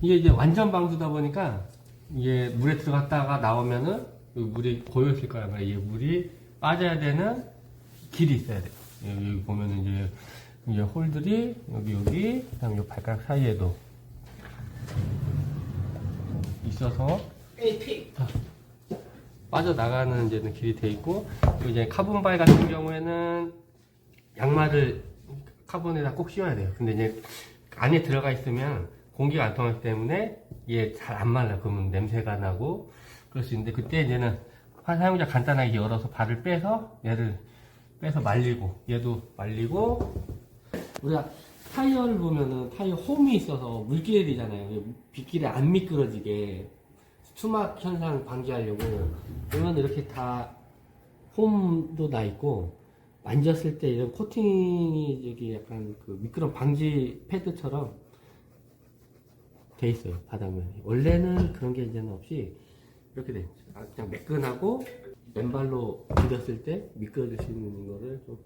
이게 이제 완전 방수다 보니까 이게 물에 들어갔다가 나오면은 물이 고여 있을 거란 말이에요. 이 물이 빠져야 되는 길이 있어야 돼요. 여기 보면은 이제 홀들이 여기 그다음에 이 발가락 사이에도 있어서 빠져나가는 이제는 길이 돼 있고, 그리고 이제 카본바이 같은 경우에는 양말을 카본에다 꼭 씌워야 돼요. 근데 이제 안에 들어가 있으면 공기가 안 통하기 때문에 이게 잘 안 말라. 그러면 냄새가 나고 그럴 수 있는데, 그때 이제는 사용자 간단하게 열어서 발을 빼서 얘를 빼서 말리고, 얘도 말리고, 우리가 타이어를 보면은 타이어 홈이 있어서 물기레이잖아요. 빗길에 안 미끄러지게 수막 현상 방지하려고 보면 이렇게 다 홈도 나 있고, 만졌을 때 이런 코팅이 저기 약간 그 미끄럼 방지 패드처럼 돼 있어요. 바닥면이 원래는 그런 게 이제는 없이 이렇게 돼 있어요. 그냥 매끈하고 맨발로 디뎠을 때 미끄러질 수 있는 거를 좀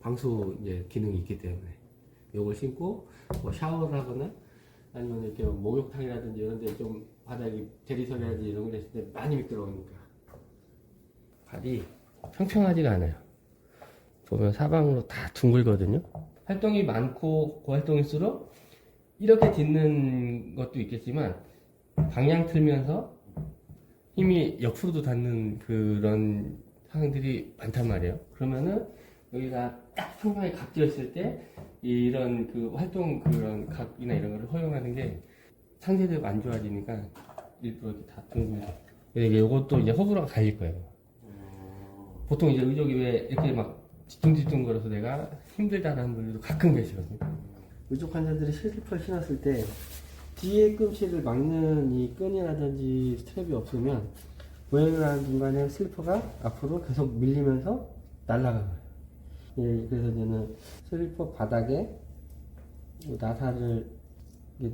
방수 이제 기능이 있기 때문에 이걸 신고 뭐 샤워를 하거나 아니면 이렇게 목욕탕이라든지 이런 데 좀 바닥이 대리석이라든지 이런 거 했을 때 많이 미끄러우니까 발이 평평하지가 않아요. 보면 사방으로 다 둥글거든요. 활동이 많고 고활동일수록 이렇게 딛는 것도 있겠지만 방향 틀면서 힘이 옆으로도 닿는 그런 상황들이 많단 말이에요. 그러면은 여기가 딱 평평하게 각져 있을 때 이런 그 활동 그런 각이나 이런 거를 허용하는 게 상대적으로 안 좋아지니까 일부러 이렇게 다 둥글고, 이것도 이제 호불호가 갈릴 거예요. 보통 이제 의족이 왜 이렇게 막 뒤뚱뒤뚱 거려서 내가 힘들다는 분들도 가끔 계시거든요. 의족 환자들이 슬리퍼를 신었을 때 뒤에 끔치를 막는 이 끈이라든지 스트랩이 없으면 보행을 하는 중간에 슬리퍼가 앞으로 계속 밀리면서 날아가는 거예요. 예, 그래서 저는 슬리퍼 바닥에 나사를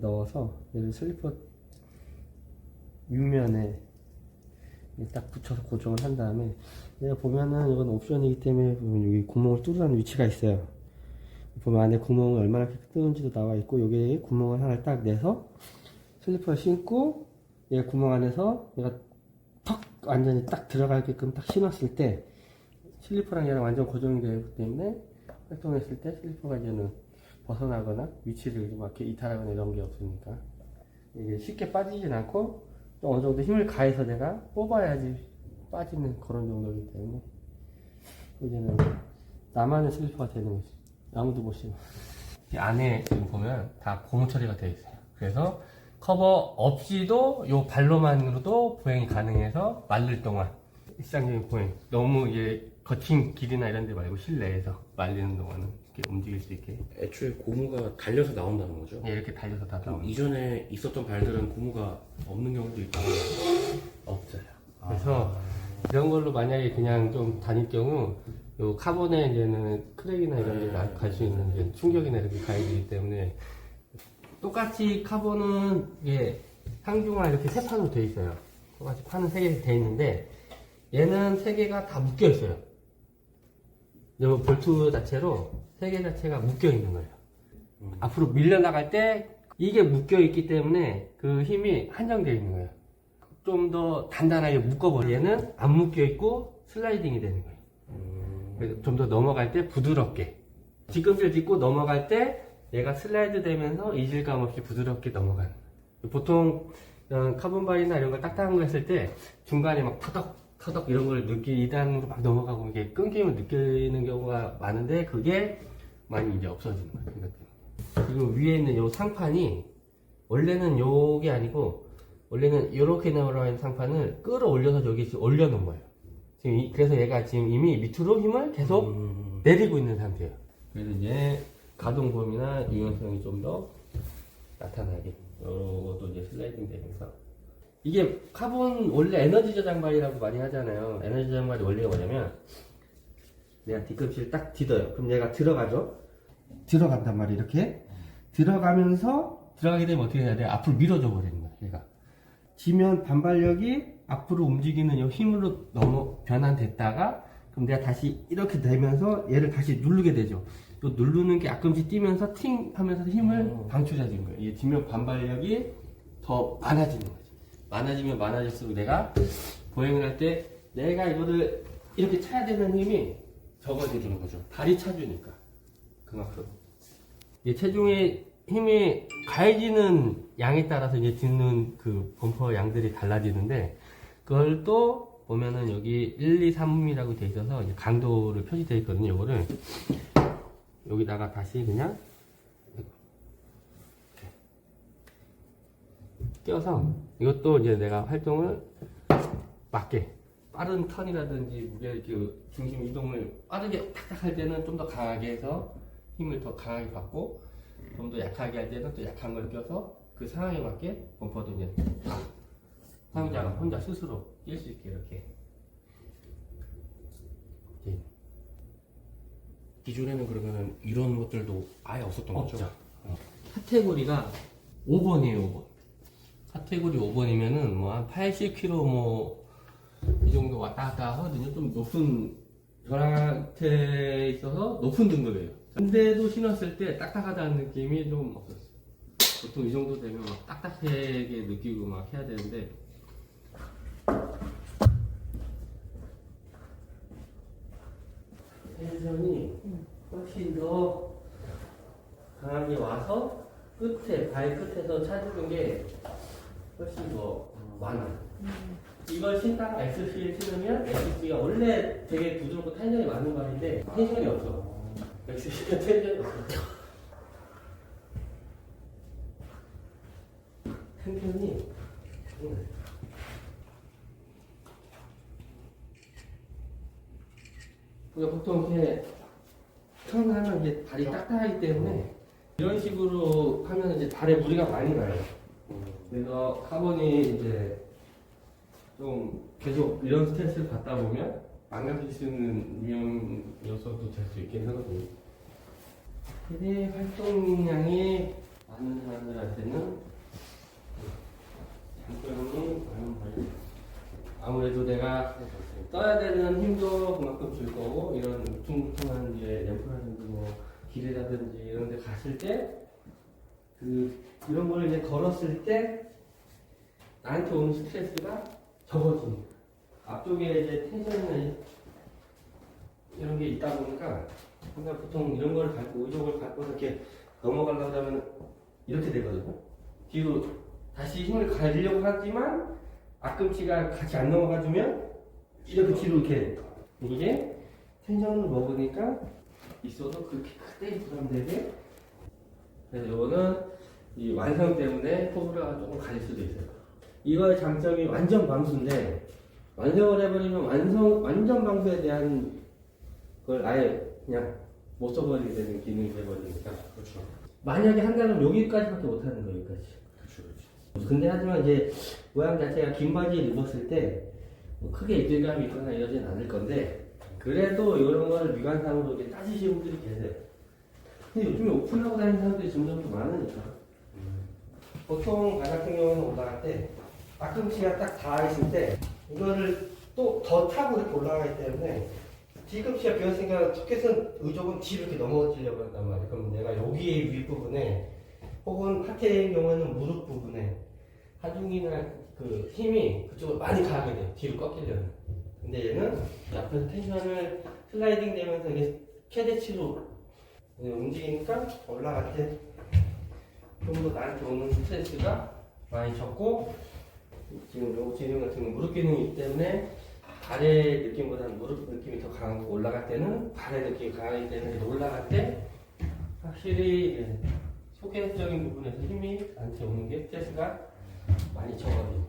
넣어서 얘를 슬리퍼 윗면에 딱 붙여서 고정을 한 다음에, 내가 보면은 이건 옵션이기 때문에 보면 여기 구멍을 뚫으라는 위치가 있어요. 보면 안에 구멍을 얼마나 뚫는지도 나와 있고, 여기에 구멍을 하나 딱 내서 슬리퍼를 신고 얘 구멍 안에서 얘가 턱 완전히 딱 들어가게끔 딱 신었을 때 슬리퍼랑 얘랑 완전 고정이 되기 때문에 활동했을 때 슬리퍼가 이제는 벗어나거나 위치를 막 이렇게 이탈하거나 이런 게 없으니까 이게 쉽게 빠지진 않고 또 어느 정도 힘을 가해서 내가 뽑아야지 빠지는 그런 정도이기 때문에 이제는 나만의 슬리퍼가 되는 거지. 아무도 못 신어. 이 안에 지금 보면 다 고무 처리가 되어 있어요. 그래서 커버 없이도 요 발로만으로도 보행이 가능해서 말릴 동안 일상적인 보행, 너무 이제 거친 길이나 이런 데 말고 실내에서 말리는 동안은 이렇게 움직일 수 있게. 애초에 고무가 달려서 나온다는 거죠? 예, 이렇게 달려서 다 나오는. 이전에 있었던 발들은 고무가 없는 경우도 있고. 없어요. 그래서 이런 걸로 만약에 그냥 좀 다닐 경우 요 카본에 이제는 크랙이나 이런 데 갈 수 있는 이제 충격이나 이렇게 가야 되기 때문에, 똑같이 카본은 이게 상중하 이렇게 세 판으로 되어 있어요. 똑같이 판은 세 개씩 되어 있는데 얘는 세 개가 다 묶여 있어요. 이 볼트 자체로 세 개 자체가 묶여 있는 거예요. 앞으로 밀려나갈 때 이게 묶여 있기 때문에 그 힘이 한정되어 있는 거예요. 좀 더 단단하게 묶어버려. 얘는 안 묶여 있고 슬라이딩이 되는 거예요. 그래서 좀 더 넘어갈 때 부드럽게 뒤꿈치를 짚고 넘어갈 때 얘가 슬라이드 되면서 이질감 없이 부드럽게 넘어가는 거예요. 보통 카본바이나 이런 거 딱딱한 거 했을 때 중간에 막 터덕 이런 걸 2단으로 막 넘어가고 이게 끊김을 느끼는 경우가 많은데 그게 많이 이제 없어지는 거예요. 그리고 위에 있는 요 상판이 원래는 요게 아니고 원래는 요렇게 나와 있는 상판을 끌어올려서 여기 올려놓은 거예요. 지금 그래서 얘가 지금 이미 밑으로 힘을 계속 내리고 있는 상태예요. 그래서 이제 가동 범위나 유연성이 좀 더 나타나게, 요것도 이제 슬라이딩 되면서. 이게 카본 원래 에너지 저장발이라고 많이 하잖아요. 에너지 저장발이 원래가 뭐냐면 내가 뒤꿈치를 딱 디뎌요. 그럼 얘가 들어가죠. 들어간단 말이에요. 이렇게 들어가면서 들어가게 되면 어떻게 해야 돼? 앞으로 밀어줘 버리는 거야. 얘가 지면 반발력이 앞으로 움직이는 이 힘으로 변환됐다가, 그럼 내가 다시 이렇게 되면서 얘를 다시 누르게 되죠. 또 누르는 게 앞꿈치 뛰면서 팅 하면서 힘을 방출해주는 거예요. 이게 뒷면 반발력이 더 많아지는 거지. 많아지면 많아질수록 내가 보행을 할 때 내가 이거를 이렇게 차야 되는 힘이 적어지는 거죠. 다리 차주니까. 그만큼. 이 체중의 힘이 가해지는 양에 따라서 이제 듣는 그 범퍼 양들이 달라지는데, 그걸 또 보면은 여기 1, 2, 3이라고 돼 있어서 이제 강도를 표시되어 있거든요. 이거를 여기다가 다시 그냥 이렇게 껴서 이것도 이제 내가 활동을 맞게 빠른 턴이라든지 무게 그 중심 이동을 빠르게 탁탁 할 때는 좀 더 강하게 해서 힘을 더 강하게 받고, 좀 더 약하게 할 때는 또 약한 걸 껴서 그 상황에 맞게 범퍼도 이제 사용자가 혼자 스스로 뛸 수 있게 이렇게. 기존에는 그러면은 이런 것들도 아예 없었던 거죠? 없죠. 카테고리가 5번이에요, 5번. 카테고리 5번이면은 뭐 한 80kg 뭐 이 정도 왔다 갔다 하거든요. 좀 높은, 저한테 있어서 높은 등급이에요. 근데도 신었을 때 딱딱하다는 느낌이 좀 없었어요. 보통 이 정도 되면 막 딱딱하게 느끼고 막 해야 되는데, 텐션이 훨씬 더 강하게 와서 끝에, 발 끝에서 차주는 게 훨씬 더 많아요. 이걸 신다가 XC를 신으면 XC가 원래 되게 부드럽고 텐션이 많은 발인데 텐션이 없어. XC가 텐션이 없어. 텐션이 우리가 보통 이렇게 턴하면 이제 발이 딱딱하기 때문에 이런 식으로 하면 이제 발에 무리가 많이 가요. 그래서 카본이 이제 좀 계속 이런 스트레스를 받다 보면 망가질 수 있는 위험 요소도 될 수 있긴 하거든요. 최대 활동량이 많은 사람들한테는 장점이 많은 거예요. 아무래도 내가 떠야 되는 힘도 그만큼 줄 거고, 이런 울퉁불퉁한 이제 램프라든지 뭐 길이라든지 이런 데 갔을 때 이런 걸 이제 걸었을 때 나한테 오는 스트레스가 적어지니까. 앞쪽에 이제 텐션이나 이런 게 있다 보니까 우리가 보통 이런 걸 밟고 의족을 밟고서 이렇게 넘어가려고 하면 이렇게 되거든요. 뒤로 다시 힘을 가지려고 하지만 앞꿈치가 같이 안 넘어가주면 이렇게 뒤로 이렇게. 이게 텐션을 먹으니까 있어도 그렇게 크게 부담되게. 그래서 이거는 이 완성 때문에 호불호가 조금 갈릴 수도 있어요. 이거의 장점이 완전 방수인데, 완성을 해버리면 완전 방수에 대한 걸 아예 그냥 못 써버리게 되는 기능이 돼버리니까. 그렇죠. 만약에 한다면 여기까지밖에 못하는 거예요, 여기까지. 그렇죠. 근데 하지만 이제 모양 자체가 긴 바지를 입었을 때 뭐 크게 이질감이 있거나 이러진 않을 건데, 그래도 이런 거를 미관상으로 이렇게 따지시는 분들이 계세요. 근데 요즘에 오픈하고 다니는 사람들이 점점 더 많으니까. 보통 나 같은 경우는 올라갈 때 앞꿈치가 딱 닿아있을 때 이거를 또 더 타고 이렇게 올라가기 때문에 뒤꿈치가 비었으니까 첫켓은 의족은 뒤로 이렇게 넘어지려고 한단 말이에요. 그럼 내가 여기 윗부분에 혹은 하태의 경우에는 무릎 부분에 하중이나 그 힘이 그쪽으로 많이 가게 돼요. 뒤로 꺾이려면. 근데 얘는 앞에서 텐션을 슬라이딩 되면서 이게 최대치로 움직이니까 올라갈 때 좀 더 나한테 오는 스트레스가 많이 적고, 지금 요거 기능 같은 건 무릎 기능이기 때문에 발의 느낌보다는 무릎 느낌이 더 강하고, 올라갈 때는 발의 느낌이 강하기 때문에 올라갈 때 확실히 소개적인 부분에서 힘이 나한테 오는 게 스트레스가 많이 적어요.